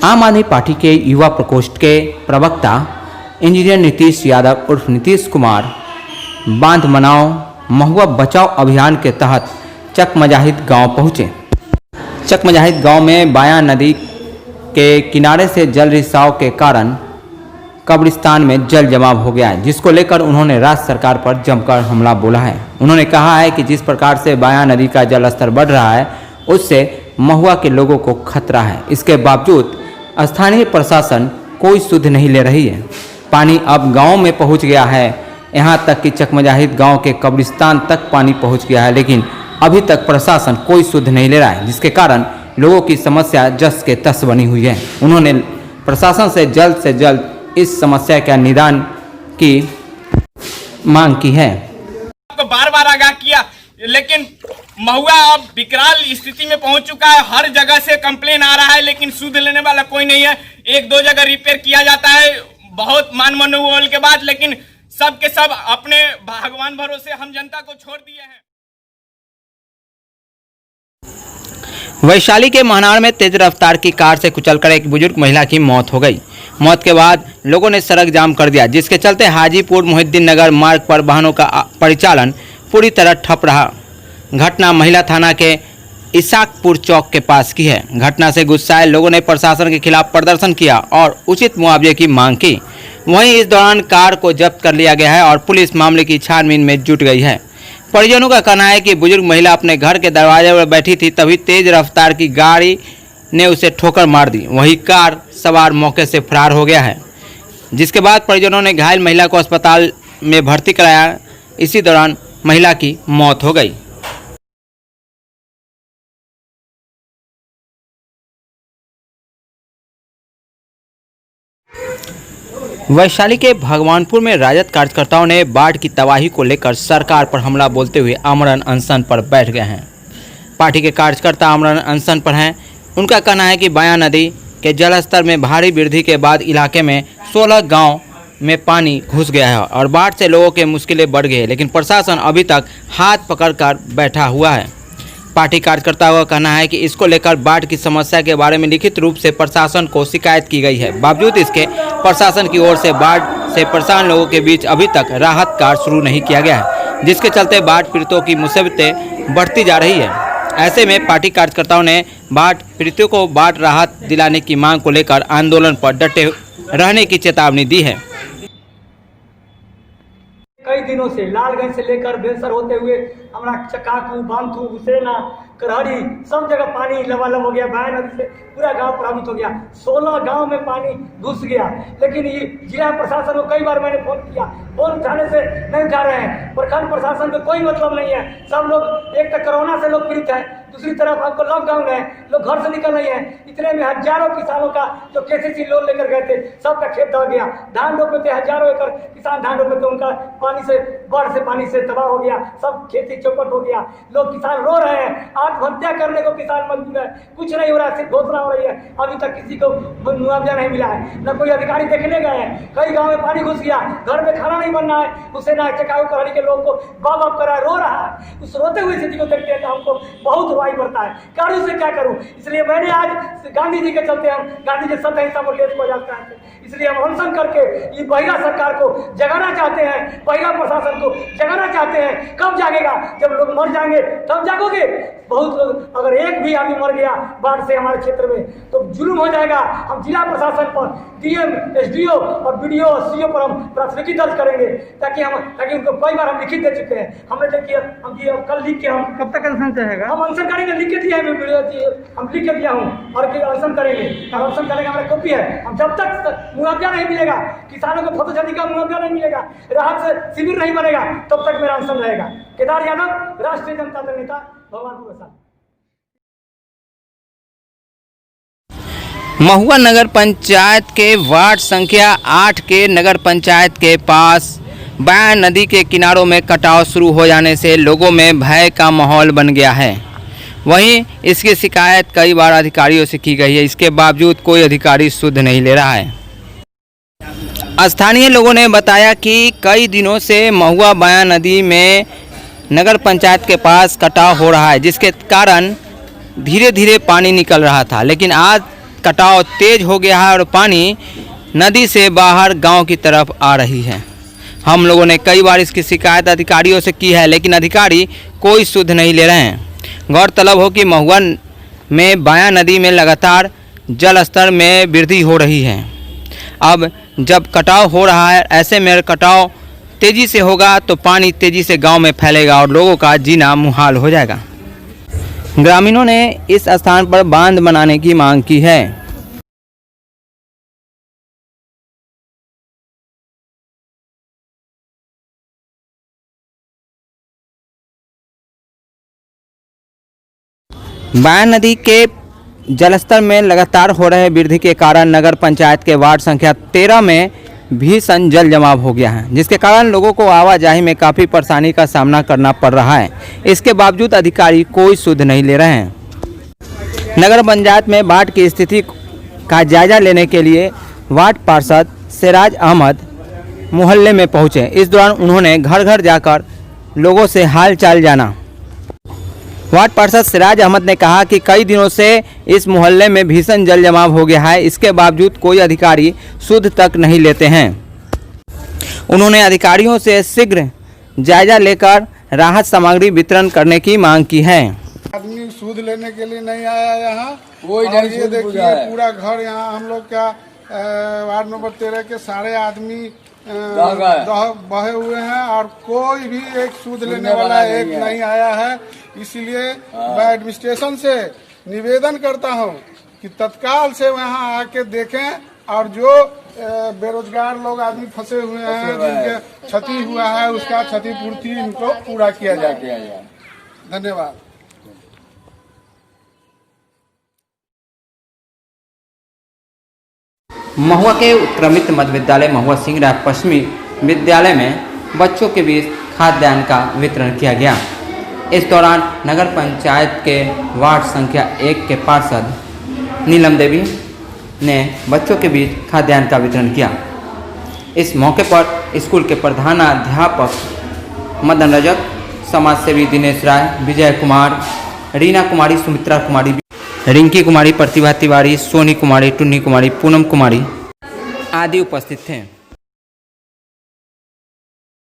आम आदमी पार्टी के युवा प्रकोष्ठ के प्रवक्ता इंजीनियर नीतीश यादव उर्फ नीतीश कुमार बांध बनाओ महुआ बचाओ अभियान के तहत चकमजाहिद गांव पहुंचे। चकमजाहिद गांव में बायां नदी के किनारे से जल रिसाव के कारण कब्रिस्तान में जल जमाव हो गया है, जिसको लेकर उन्होंने राज्य सरकार पर जमकर हमला बोला है। उन्होंने कहा है कि जिस प्रकार से बायां नदी का जल स्तर बढ़ रहा है उससे महुआ के लोगों को खतरा है। इसके बावजूद स्थानीय प्रशासन कोई सुध नहीं ले रही है। पानी अब गांव में पहुंच गया है, यहां तक कि चकमजाहिद गांव के कब्रिस्तान तक पानी पहुंच गया है, लेकिन अभी तक प्रशासन कोई सुध नहीं ले रहा है, जिसके कारण लोगों की समस्या जस के तस बनी हुई है। उन्होंने प्रशासन से जल्द इस समस्या का निदान की मांग की है। आपको बार बार आगाह किया, लेकिन महुआ अब विकराल स्थिति में पहुंच चुका है। हर जगह से कंप्लेन आ रहा है, लेकिन सुध लेने वाला कोई नहीं है। एक दो जगह रिपेयर किया जाता है बहुत मान मनोबल के बाद, लेकिन सब के सब अपने भगवान भरोसे हम जनता को छोड़ दिए हैं। वैशाली के महनार में तेज रफ्तार की कार से कुचलकर एक बुजुर्ग महिला की मौत हो गई। मौत के बाद लोगों ने सड़क जाम कर दिया, जिसके चलते हाजीपुर मोहिउद्दीन नगर मार्ग पर वाहनों का परिचालन पूरी तरह ठप रहा। घटना महिला थाना के इसाकपुर चौक के पास की है। घटना से गुस्साए लोगों ने प्रशासन के खिलाफ प्रदर्शन किया और उचित मुआवजे की मांग की। वहीं इस दौरान कार को जब्त कर लिया गया है और पुलिस मामले की छानबीन में जुट गई है। परिजनों का कहना है कि बुजुर्ग महिला अपने घर के दरवाजे पर बैठी थी, तभी तेज रफ्तार की गाड़ी ने उसे ठोकर मार दी। वही कार सवार मौके से फरार हो गया है, जिसके बाद परिजनों ने घायल महिला को अस्पताल में भर्ती कराया। इसी दौरान महिला की मौत हो गई। वैशाली के भगवानपुर में राजद कार्यकर्ताओं ने बाढ़ की तबाही को लेकर सरकार पर हमला बोलते हुए आमरण अनशन पर बैठ गए हैं। पार्टी के कार्यकर्ता आमरण अनशन पर हैं। उनका कहना है कि बायां नदी के जलस्तर में भारी वृद्धि के बाद इलाके में 16 गांव में पानी घुस गया है और बाढ़ से लोगों के मुश्किलें बढ़ गई, लेकिन प्रशासन अभी तक हाथ पकड़कर बैठा हुआ है। पार्टी कार्यकर्ताओं का कहना है कि इसको लेकर बाढ़ की समस्या के बारे में लिखित रूप से प्रशासन को शिकायत की गई है। बावजूद इसके प्रशासन की ओर से बाढ़ से परेशान लोगों के बीच अभी तक राहत कार्य शुरू नहीं किया गया है, जिसके चलते बाढ़ पीड़ितों की मुसीबतें बढ़ती जा रही है। ऐसे में पार्टी कार्यकर्ताओं ने बाढ़ पीड़ितों को बाढ़ राहत दिलाने की मांग को लेकर आंदोलन पर डटे रहने की चेतावनी दी है। कई दिनों से लालगंज से लेकर बेलसर होते हुए हमारा चकाकू, बांथू, हुसैना, करहरी सब जगह पानी लबालब हो गया। बायां नदी से पूरा गांव प्रभावित हो गया। 16 गांव में पानी घुस गया, लेकिन ये जिला प्रशासन को कई बार मैंने फोन किया, फोन उठाने से नहीं उठा रहे हैं। प्रखंड प्रशासन को कोई मतलब नहीं है। सब लोग एक तो कोरोना से लोग पीड़ित है, दूसरी तरफ आपको लॉकडाउन है, लोग घर से निकल नहीं है। इतने में हजारों किसानों का जो केसीसी लोन लेकर गए थे सबका खेत दब गया। धान रोपे थे, हजारों एकड़ किसान धान रोपे थे, उनका पानी से बाढ़ से पानी से तबाह हो गया। सब खेती चौपट हो गया। लोग किसान रो रहे हैं, आत्महत्या करने को किसान मजबूर है। कुछ नहीं हो रहा है, सिर्फ घोषणा हो रही है। अभी तक किसी को मुआवजा नहीं मिला है, न कोई अधिकारी देखने गए हैं। कई गाँव में पानी घुस गया, घर में खाना नहीं बनना है। हुसैना, चकाऊ, करहरी के लोग को बाप बाप कर रहा है, रो रहा है। उस रोते हुए स्थिति को देखते हैं तो हमको बहुत रुआई पड़ता है। करूँ से क्या करूँ? इसलिए मैंने आज गांधी जी के चलते हम गांधी जी 100 को लेट को जाता है, इसलिए हम अनशन करके ये बहिरा सरकार को जगाना चाहते हैं, बहिरा प्रशासन को जगाना चाहते हैं। कब जागेगा? जब लोग मर जाएंगे तब जागोगे। बहुत लोग, अगर एक भी आदमी मर गया बाढ़ से हमारे क्षेत्र में तो जुल्म हो जाएगा। हम जिला प्रशासन पर, डीएम, एसडीओ और बीडीओ और सीओ पर हम प्राथमिकी दर्ज करेंगे, ताकि उनको कई बार हम लिखित दे चुके हैं। हमने देखिए हम कल लिख के हम कब तक अनशन चाहेगा? हम अनशन करेंगे, लिख के दिया है, हम लिख के दिया हूँ और अनशन करेंगे। और अनशन करेंगे, हमारी कॉपी है। हम जब तक मुआवजा नहीं मिलेगा, किसानों को फसल क्षति का मुआवजा नहीं मिलेगा, राहत से शिविर नहीं बनेगा, तब तक मेरा अनशन रहेगा। केदार यादव, राष्ट्रीय जनता दल नेता, भगवानपुर वैशाली। महुआ नगर पंचायत के वार्ड संख्या 8 के नगर पंचायत के पास बायां नदी के किनारों में कटाव शुरू हो जाने से लोगों में भय का माहौल बन गया है। वहीं इसकी शिकायत कई बार अधिकारियों से की गई है, इसके बावजूद कोई अधिकारी सुध नहीं ले रहा है। स्थानीय लोगों ने बताया कि कई दिनों से महुआ बायां नदी में नगर पंचायत के पास कटाव हो रहा है, जिसके कारण धीरे धीरे पानी निकल रहा था, लेकिन आज कटाव तेज हो गया है और पानी नदी से बाहर गांव की तरफ आ रही है। हम लोगों ने कई बार इसकी शिकायत अधिकारियों से की है, लेकिन अधिकारी कोई सुध नहीं ले रहे हैं। गौरतलब हो कि महुआ में बाया नदी में लगातार जल स्तर में वृद्धि हो रही है। अब जब कटाव हो रहा है, ऐसे में कटाव तेज़ी से होगा तो पानी तेज़ी से गांव में फैलेगा और लोगों का जीना मुहाल हो जाएगा। ग्रामीणों ने इस स्थान पर बांध बनाने की मांग की है। बाया नदी के जलस्तर में लगातार हो रहे वृद्धि के कारण नगर पंचायत के वार्ड संख्या 13 में भीषण जल जमाव हो गया है, जिसके कारण लोगों को आवाजाही में काफ़ी परेशानी का सामना करना पड़ रहा है। इसके बावजूद अधिकारी कोई सुध नहीं ले रहे हैं। नगर पंचायत में बाढ़ की स्थिति का जायजा लेने के लिए वार्ड पार्षद सिराज अहमद मोहल्ले में पहुंचे। इस दौरान उन्होंने घर घर जाकर लोगों से हाल चाल जाना। वार्ड पार्षद सिराज अहमद ने कहा कि कई दिनों से इस मोहल्ले में भीषण जल जमाव हो गया है, इसके बावजूद कोई अधिकारी सुध तक नहीं लेते हैं। उन्होंने अधिकारियों से शीघ्र जायजा लेकर राहत सामग्री वितरण करने की मांग की है। आदमी सूद लेने के लिए नहीं आया यहाँ। और ये देखिए पूरा घर यहाँ हम लोग का वार्ड नंबर 13 के सारे आदमी बहे हुए हैं और कोई भी एक सूद लेने वाला एक नहीं आया है। इसलिए मैं एडमिनिस्ट्रेशन से निवेदन करता हूँ कि तत्काल से वहाँ आके देखें और जो बेरोजगार लोग आदमी फंसे हुए हैं, जिनके क्षति हुआ है, उसका क्षतिपूर्ति इनको पूरा किया जाए। धन्यवाद। महुआ के उत्क्रमित मध्य विद्यालय महुआ सिंह राय पश्चिमी विद्यालय में बच्चों के बीच खाद्यान्न का वितरण किया गया। इस दौरान नगर पंचायत के वार्ड संख्या 1 के पार्षद नीलम देवी ने बच्चों के बीच खाद्यान्न का वितरण किया। इस मौके पर स्कूल के प्रधानाध्यापक मदन रजक, समाजसेवी दिनेश राय, विजय कुमार, रीना कुमारी, सुमित्रा कुमारी, रिंकी कुमारी, प्रतिभा तिवारी, सोनी कुमारी, टुन्नी कुमारी, पूनम कुमारी आदि उपस्थित थे।